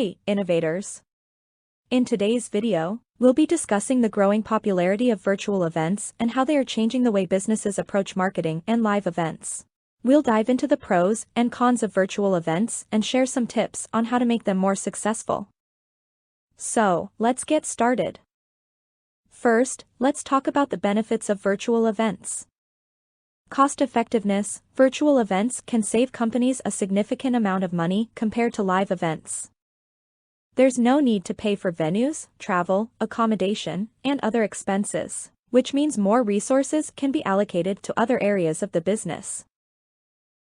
Hey, innovators! In today's video, we'll be discussing the growing popularity of virtual events and how they are changing the way businesses approach marketing and live events. We'll dive into the pros and cons of virtual events and share some tips on how to make them more successful. So, let's get started. First, let's talk about the benefits of virtual events. Cost effectiveness: virtual events can save companies a significant amount of money compared to live events. There's no need to pay for venues, travel, accommodation, and other expenses, which means more resources can be allocated to other areas of the business.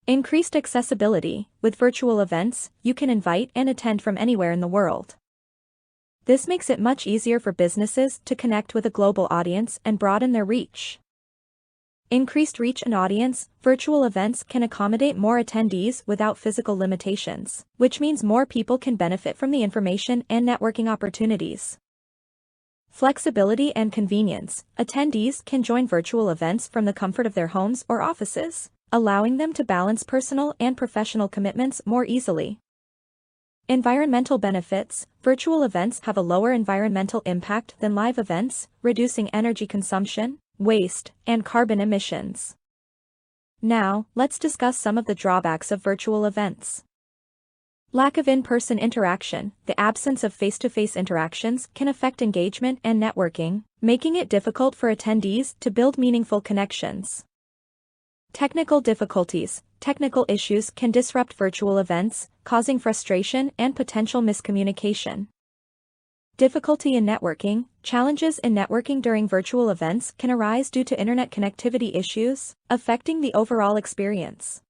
Increased accessibility: with virtual events, you can invite and attend from anywhere in the world. This makes it much easier for businesses to connect with a global audience and broaden their reach. Increased reach and audience: virtual events can accommodate more attendees without physical limitations, which means more people can benefit from the information and networking opportunities. Flexibility and convenience: attendees can join virtual events from the comfort of their homes or offices, allowing them to balance personal and professional commitments more easily. Environmental benefits: virtual events have a lower environmental impact than live events, reducing energy consumption, waste, and carbon emissions. Now, let's discuss some of the drawbacks of virtual events. Lack of in-person interaction: the absence of face-to-face interactions can affect engagement and networking, making it difficult for attendees to build meaningful connections. Technical difficulties: technical issues can disrupt virtual events, causing frustration and potential miscommunication. Difficulty in networking: challenges in networking during virtual events can arise due to internet connectivity issues, affecting the overall experience.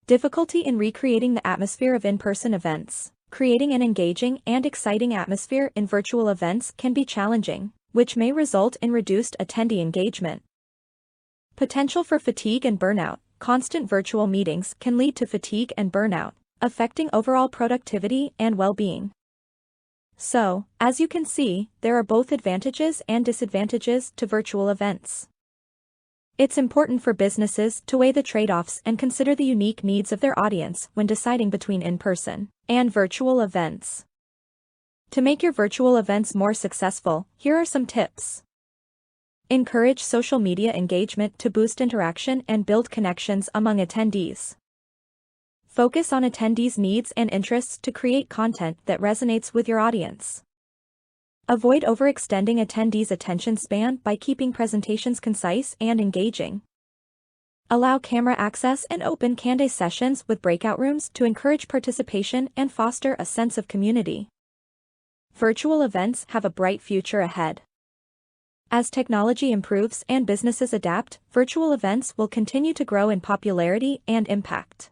Difficulty in recreating the atmosphere of in-person events: creating an engaging and exciting atmosphere in virtual events can be challenging, which may result in reduced attendee engagement. Potential for fatigue and burnout: constant virtual meetings can lead to fatigue and burnout, affecting overall productivity and well-being. So, as you can see, there are both advantages and disadvantages to virtual events. It's important for businesses to weigh the trade-offs and consider the unique needs of their audience when deciding between in-person and virtual events. To make your virtual events more successful, here are some tips. Encourage social media engagement to boost interaction and build connections among attendees. Focus on attendees' needs and interests to create content that resonates with your audience. Avoid overextending attendees' attention span by keeping presentations concise and engaging. Allow camera access and open Q&A sessions with breakout rooms to encourage participation and foster a sense of community. Virtual events have a bright future ahead. As technology improves and businesses adapt, virtual events will continue to grow in popularity and impact.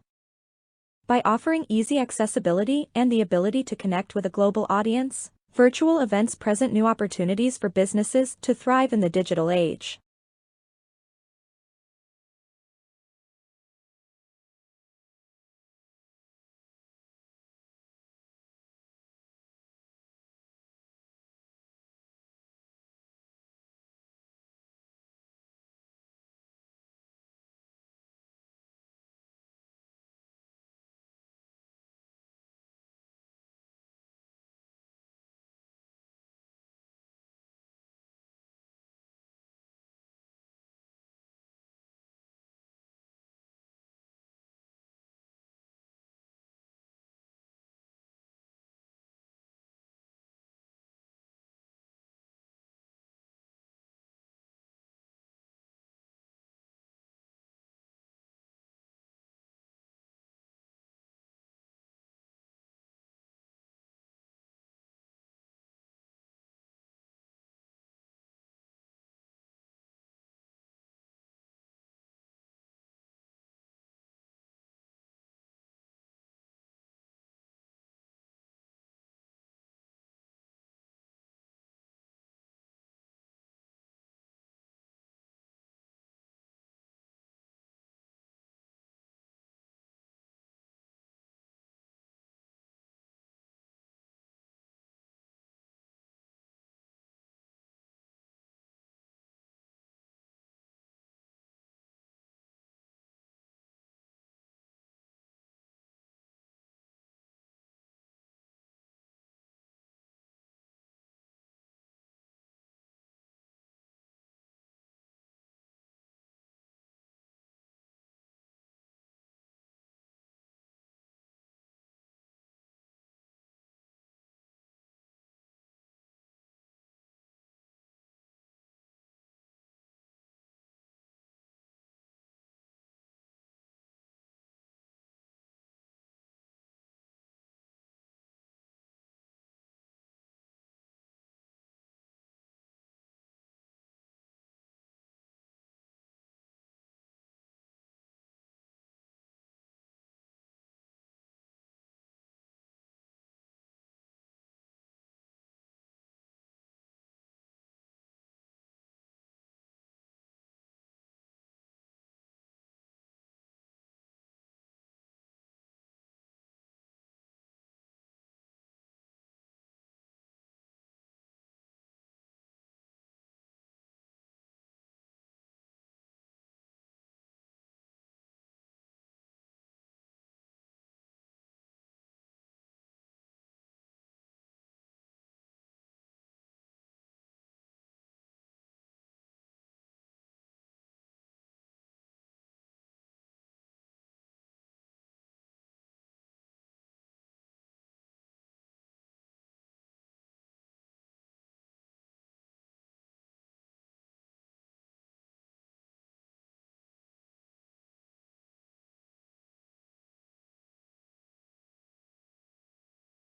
By offering easy accessibility and the ability to connect with a global audience, virtual events present new opportunities for businesses to thrive in the digital age.